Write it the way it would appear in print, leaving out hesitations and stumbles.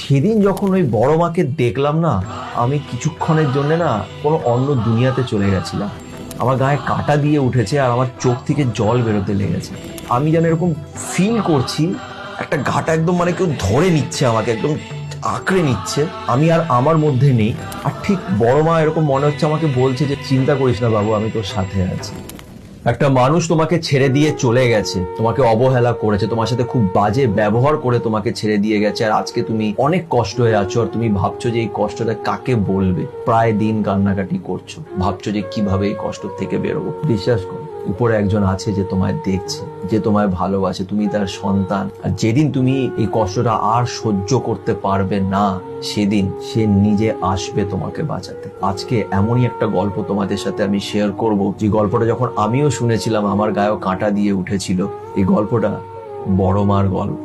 সেদিন যখন ওই বড় মাকে দেখলাম না, আমি কিছুক্ষণের জন্য না কোনো অন্য দুনিয়াতে চলে গেছিলাম। আমার গায়ে কাঁটা দিয়ে উঠেছে আর আমার চোখ থেকে জল বেরোতে লেগেছে। আমি যেন এরকম ফিল করছি একটা ঘাটা একদম মানে কেউ ধরে নিচ্ছে আমাকে, একদম আঁকড়ে নিচ্ছে। আমি আর আমার মধ্যে নেই। আর ঠিক বড় মা এরকম মনে হচ্ছে আমাকে বলছে যে চিন্তা করিস না বাবু, আমি তোর সাথে আছি। একটা মানুষ তোমাকে ছেড়ে দিয়ে চলে গেছে, তোমাকে অবহেলা করেছে, তোমার সাথে খুব বাজে ব্যবহার করে তোমাকে ছেড়ে দিয়ে গেছে, আর আজকে তুমি অনেক কষ্ট হয়ে আছো আর তুমি ভাবছো যে এই কষ্টটা কাকে বলবে। প্রায় দিন কান্নাকাটি করছো, ভাবছো যে কিভাবে এই কষ্ট থেকে বেরোবো। বিশ্বাস করো, উপরে একজন আছে যে তোমায় দেখছে, যে তোমায় ভালোবাসে, তুমি তার সন্তান। আর যেদিন তুমি এই কষ্টটা আর সহ্য করতে পারবে না, সেদিন সে নিজে আসবে তোমাকে বাঁচাতে। আজকে এমনই একটা গল্প তোমাদের সাথে আমি শেয়ার করব, যে গল্পটা যখন আমিও শুনেছিলাম আমার গায়েও কাঁটা দিয়ে উঠেছিল। এই গল্পটা বড় মার গল্প।